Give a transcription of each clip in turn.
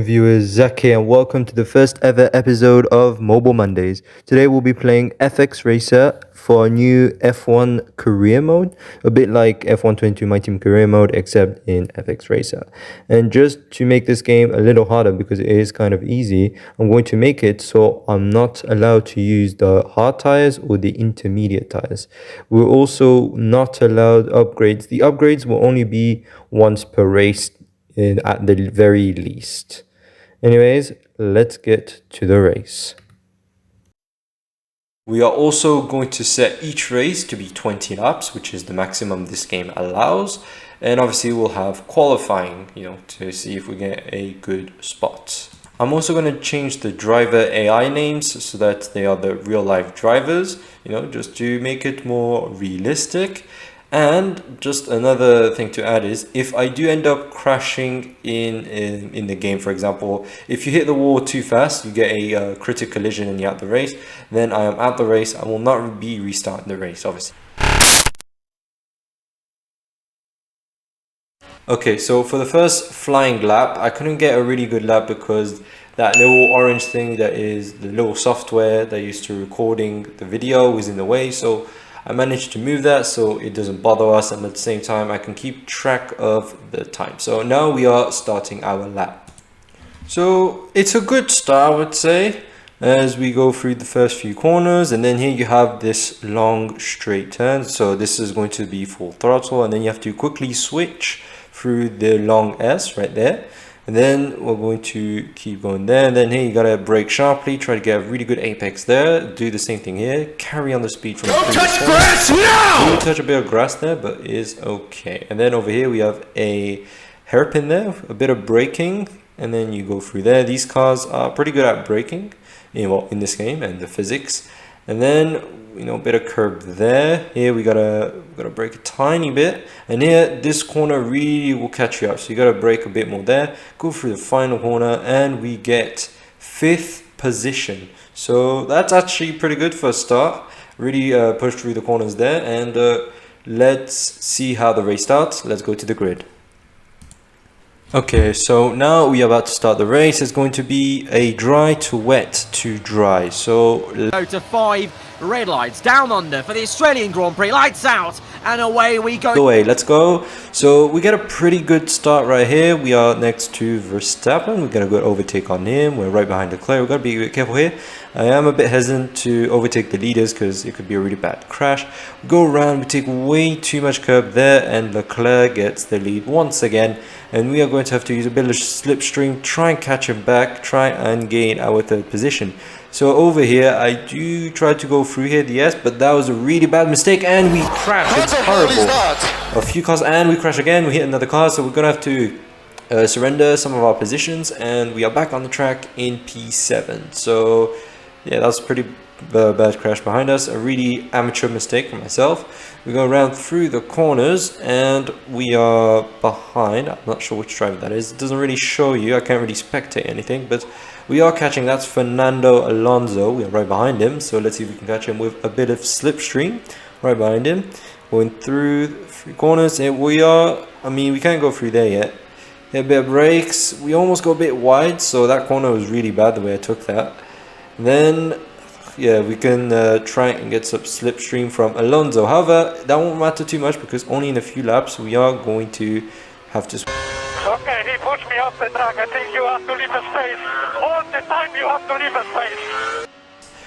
Viewers, Zach here, and welcome to the first ever episode of Mobile Mondays. Today we'll be playing fxracer for a new F1 career mode, a bit like F1 22 My Team career mode except in fxracer. And just to make this game a little harder because it is kind of easy, I'm going to make it so I'm not allowed to use the hard tires or the intermediate tires. We're also not allowed upgrades. The upgrades will only be once per race at the very least. Anyways, let's get to the race. We are also going to set each race to be 20 laps, which is the maximum this game allows. And obviously we'll have qualifying, to see if we get a good spot. I'm also going to change the driver AI names so that they are the real life drivers, just to make it more realistic. And just another thing to add is if I do end up crashing in the game, for example, if you hit the wall too fast, you get a critical collision and you're out the race, then I am out the race. I will not be restarting the race, obviously. Okay, so for the first flying lap, I couldn't get a really good lap because that little orange thing that is the little software that used to recording the video was in the way. So I managed to move that so it doesn't bother us, and at the same time I can keep track of the time. So now we are starting our lap. So it's a good start, I would say, as we go through the first few corners, and then here you have this long straight turn. So this is going to be full throttle, and then you have to quickly switch through the long S right there. And then we're going to keep going there, and then here you gotta brake sharply, try to get a really good apex there, do the same thing here, carry on the speed from the previous corner. Don't touch grass now! Do touch a bit of grass there, but is okay. And then over here we have a hairpin there, a bit of braking, and then you go through there. These cars are pretty good at braking, in this game, and the physics. And then, a bit of curb there. Here we gotta brake a tiny bit, and here this corner really will catch you up, so you gotta brake a bit more there, go through the final corner, and we get 5th position. So that's actually pretty good for a start. Really push through the corners there, and let's see how the race starts. Let's go to the grid. Okay, so now we are about to start the race. It's going to be a dry to wet to dry. So go to 5 red lights down under for the Australian Grand Prix. Lights out, and away we go. Let's go. So we get a pretty good start right here. We are next to Verstappen. We're gonna go overtake on him. We're right behind Leclerc. We've got to be a bit careful here. I am a bit hesitant to overtake the leaders because it could be a really bad crash. We go around, we take way too much curb there, and Leclerc gets the lead once again. And we are going to have to use a bit of slipstream, try and catch him back, try and gain our 3rd position. So over here, I do try to go through here, yes, but that was a really bad mistake, and we crash. It's horrible. A few cars, and we crash again. We hit another car, so we're gonna have to surrender some of our positions, and we are back on the track in P7. So yeah, that's a pretty bad crash behind us, a really amateur mistake for myself. We go around through the corners, and we are behind. I'm not sure which driver that is. It doesn't really show you. I can't really spectate anything, but we are catching. That's Fernando Alonso. We are right behind him, so let's see if we can catch him with a bit of slipstream. Right behind him, going through 3 corners. Here we are. we can't go through there yet. Hit a bit of brakes. We almost go a bit wide, so that corner was really bad the way I took that. Then yeah, we can try and get some slipstream from Alonso. However, that won't matter too much because only in a few laps we are going to have to. Okay, he pushed me off the track. I think you have to leave a space. All the time you have to leave a space.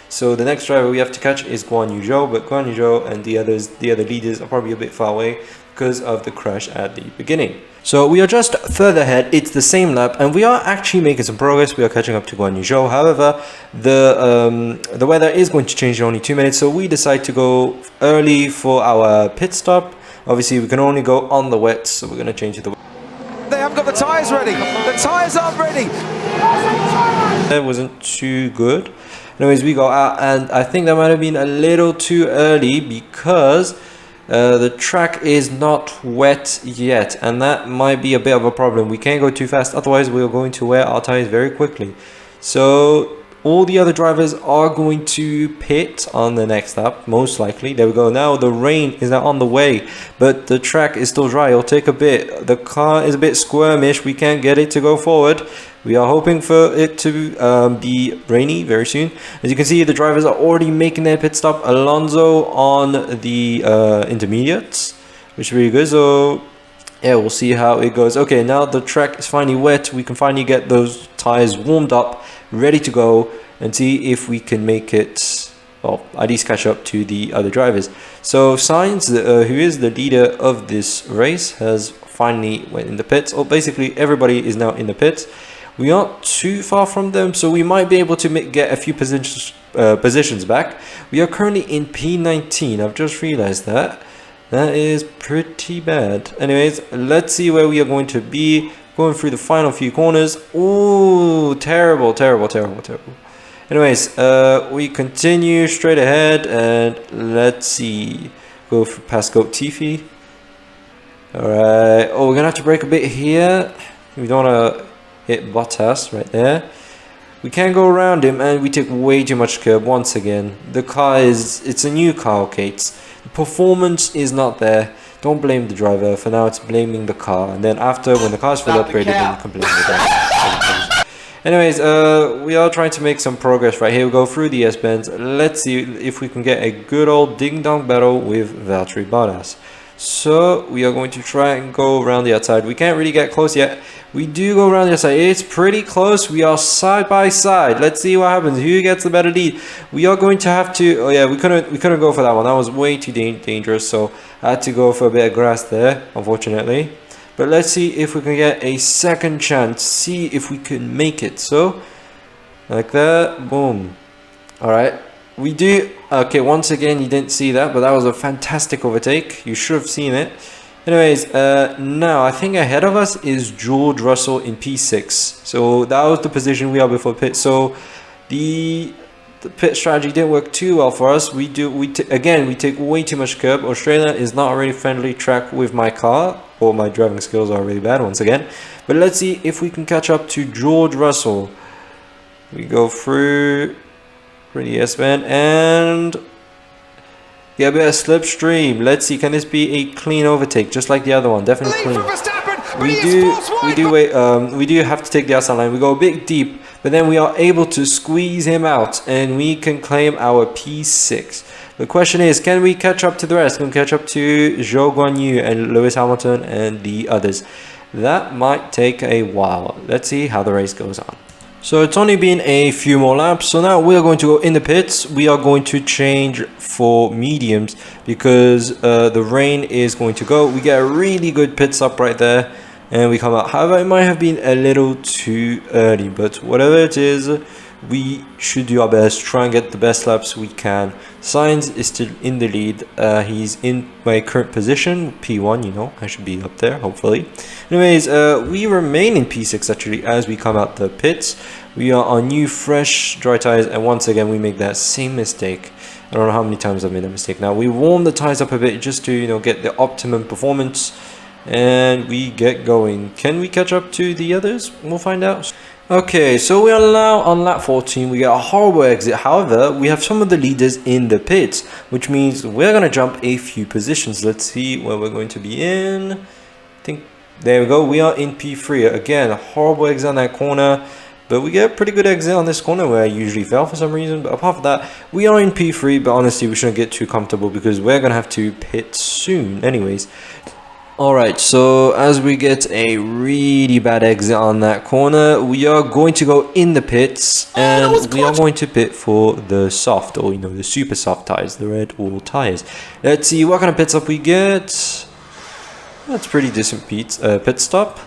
So the next driver we have to catch is Guan Yu Zhou, but Guan Yu Zhou and the other leaders are probably a bit far away because of the crash at the beginning. So we are just further ahead. It's the same lap, and we are actually making some progress. We are catching up to Guan Yu Zhou. However, the weather is going to change in only 2 minutes, so we decide to go early for our pit stop. Obviously, we can only go on the wet, so we're going to change to the wet. They haven't got the tyres ready. The tyres aren't ready. That wasn't too good. Anyways, we go out, and I think that might have been a little too early because the track is not wet yet, and that might be a bit of a problem. We can't go too fast, otherwise we're going to wear our tires very quickly. So all the other drivers are going to pit on the next lap, most likely. There we go. Now the rain is now on the way, but the track is still dry. It'll take a bit. The car is a bit squirmish. We can't get it to go forward. We are hoping for it to be rainy very soon. As you can see, the drivers are already making their pit stop. Alonso on the intermediates, which is really good. So yeah, we'll see how it goes. Okay, now the track is finally wet. We can finally get those tires warmed up, ready to go, and see if we can make it, well, at least catch up to the other drivers. So Sainz, who is the leader of this race, has finally went in the pits. Or basically everybody is now in the pits. We aren't too far from them, so we might be able to get a few positions back. We are currently in P19. I've just realized that. That is pretty bad. Anyways, let's see where we are going to be. Going through the final few corners. Ooh, terrible, terrible, terrible, terrible. Anyways, we continue straight ahead, and let's see. Go for past Goat Tiffy. Alright. Oh, we're gonna have to brake a bit here. We don't wanna hit Bottas right there. We can't go around him, and we take way too much curb once again. The car it's a new car, okay? The performance is not there. Don't blame the driver. For now, it's blaming the car. And then after, when the car's fully upgraded, then you can blame the driver. Anyways, we are trying to make some progress right here. We go through the S-bends. Let's see if we can get a good old ding-dong battle with Valtteri Bottas. So we are going to try and go around the outside. We can't really get close yet. We do go around the outside. It's pretty close. We are side by side. Let's see what happens. Who gets the better lead? We are going to have to. Oh yeah, we couldn't go for that one. That was way too dangerous. So I had to go for a bit of grass there, unfortunately. But let's see if we can get a second chance. See if we can make it. So like that. Boom. All right. We do. Okay, once again, you didn't see that, but that was a fantastic overtake. You should have seen it. Anyways, now I think ahead of us is George Russell in P6. So that was the position we are before pit. So the pit strategy didn't work too well for us. We take way too much curb. Australia is not a really friendly track with my car, or my driving skills are really bad once again. But let's see if we can catch up to George Russell. We go through pretty S-bend and get a bit of slipstream. Let's see, can this be a clean overtake just like the other one? Definitely clean. We do have to take the outside line. We go a bit deep, but then we are able to squeeze him out, and we can claim our P6. The question is, can we catch up to the rest? Can we catch up to Zhou Guanyu and Lewis Hamilton and the others? That might take a while. Let's see how the race goes on. So it's only been a few more laps, so now we are going to go in the pits. We are going to change for mediums because the rain is going to go. We get a really good pit stop right there, and we come out. However, it might have been a little too early, but whatever it is, we should do our best, try and get the best laps we can. Sainz is still in the lead. He's in my current position, P1, you know, I should be up there, hopefully. Anyways, we remain in P6 actually as we come out the pits. We are on new, fresh, dry tires, and once again, we make that same mistake. I don't know how many times I've made that mistake now. We warm the tires up a bit just to, you know, get the optimum performance, and we get going. Can we catch up to the others? We'll find out. Okay, so we are now on lap 14. We get a horrible exit. However, we have some of the leaders in the pits, which means we're going to jump a few positions. Let's see where we're going to be in. I think, there we go. We are in P3. Again, a horrible exit on that corner, but we get a pretty good exit on this corner where I usually fail for some reason. But apart from that, we are in P3, but honestly, we shouldn't get too comfortable because we're going to have to pit soon anyways. Alright, so as we get a really bad exit on that corner, we are going to go in the pits, and we are going to pit for the soft, or you know, the super soft tires, the red wall tires. Let's see what kind of pit stop we get. That's pretty decent pit stop.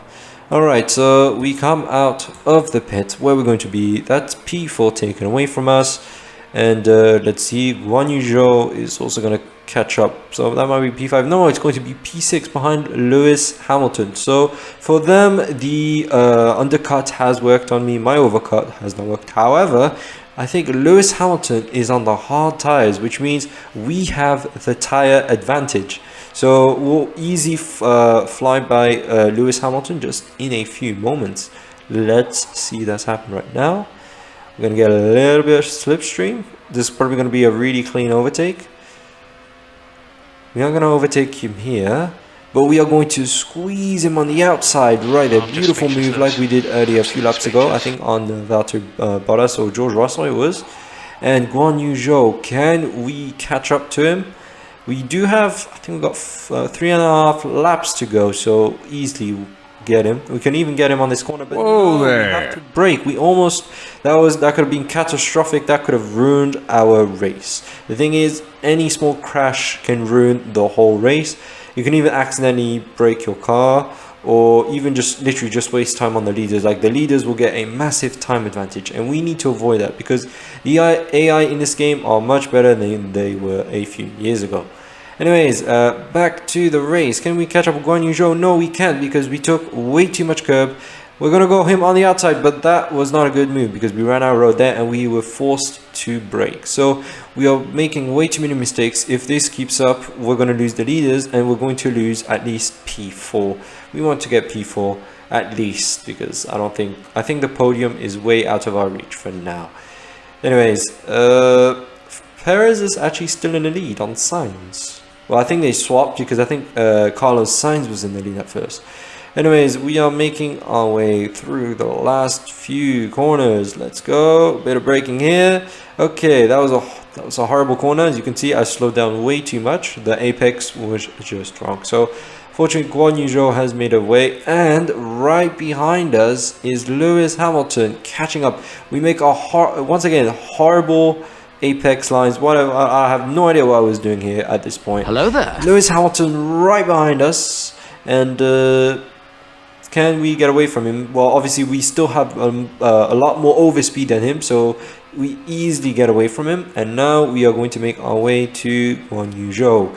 Alright, so we come out of the pit. Where we're going to be, that's P4 taken away from us. And let's see, Guan Yu Zhou is also going to catch up, so that might be P5. No, it's going to be P6 behind Lewis Hamilton. So for them, the undercut has worked on me. My overcut has not worked. However, I think Lewis Hamilton is on the hard tires, which means we have the tire advantage. So we'll easily fly by Lewis Hamilton just in a few moments. Let's see that's happening right now. We're going to get a little bit of slipstream. This is probably going to be a really clean overtake. We are going to overtake him here. but we are going to squeeze him on the outside right there. Beautiful move like we did earlier a few laps ago, I think on Valtteri Bottas or George Russell it was. And Guan Yu Zhou, can we catch up to him? We do have, I think we got 3.5 laps to go, so easily get him. We can even get him on this corner, but no, we have to brake. We almost, that could have been catastrophic. That could have ruined our race. The thing is, any small crash can ruin the whole race. You can even accidentally break your car, or even just literally just waste time on the leaders. Like the leaders will get a massive time advantage, and we need to avoid that because the AI in this game are much better than they were a few years ago. Anyways, back to the race. Can we catch up with Guan Yu Zhou? No, we can't because we took way too much curb. We're gonna go him on the outside, but that was not a good move because we ran out of road there and we were forced to brake. So we are making way too many mistakes. If this keeps up, we're gonna lose the leaders and we're going to lose at least P4. We want to get P4 at least because I think the podium is way out of our reach for now. Anyways, Perez is actually still in the lead on Sainz. Well, I think they swapped because I think Carlos Sainz was in the lead at first. Anyways, we are making our way through the last few corners. Let's go. Bit of braking here. Okay, that was a horrible corner. As you can see, I slowed down way too much. The apex was just wrong. So, fortunately, Guan Yu Zhou has made a way. And right behind us is Lewis Hamilton catching up. We make a once again horrible apex lines. Whatever. I have no idea what I was doing here at this point. Hello there. Lewis Hamilton right behind us, and can we get away from him? Well, obviously we still have a lot more overspeed than him, so we easily get away from him. And now we are going to make our way to Guan Yu Zhou.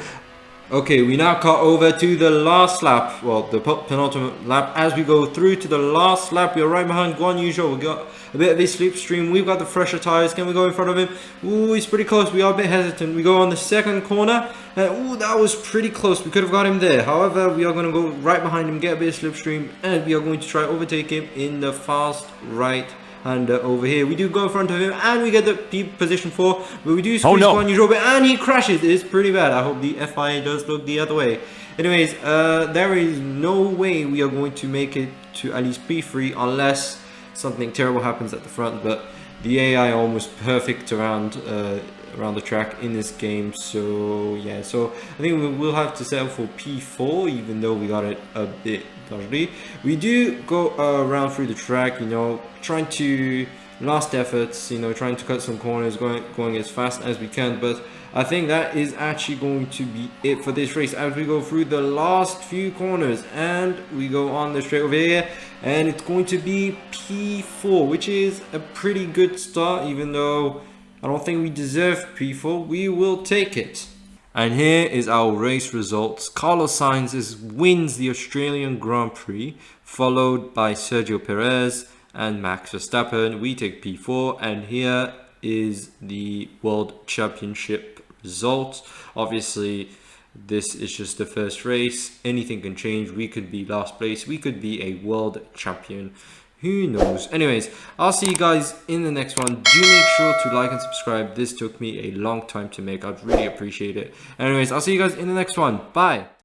Okay, we now cut over to the last lap, well, the penultimate lap. As we go through to the last lap, we are right behind Guan Yu Zhou. We got a bit of a slipstream. We've got the fresher tires. Can we go in front of him? Ooh, he's pretty close. We are a bit hesitant. We go on the second corner. Ooh, that was pretty close. We could have got him there. However, we are going to go right behind him, get a bit of slipstream, and we are going to try to overtake him in the fast right. And over here, we do go in front of him, and we get the position 4, but we do squeeze Guan Yu Zhou, and he crashes. It's pretty bad. I hope the FIA does look the other way. Anyways, there is no way we are going to make it to at least P3 unless something terrible happens at the front. But the AI are almost perfect around the track in this game. So yeah, so I think we will have to settle for P4, even though we got it a bit dodgy. We do go around through the track, you know, trying to last efforts, you know, trying to cut some corners, going as fast as we can. But I think that is actually going to be it for this race as we go through the last few corners, and we go on the straight over here, and it's going to be P4, which is a pretty good start. Even though I don't think we deserve P4, we will take it. And here is our race results. Carlos Sainz wins the Australian Grand Prix, followed by Sergio Perez and Max Verstappen. We take P4, and here is the World Championship results. Obviously, this is just the first race. Anything can change. We could be last place. We could be a world champion. Who knows? Anyways, I'll see you guys in the next one. Do make sure to like and subscribe. This took me a long time to make. I'd really appreciate it. Anyways, I'll see you guys in the next one. Bye.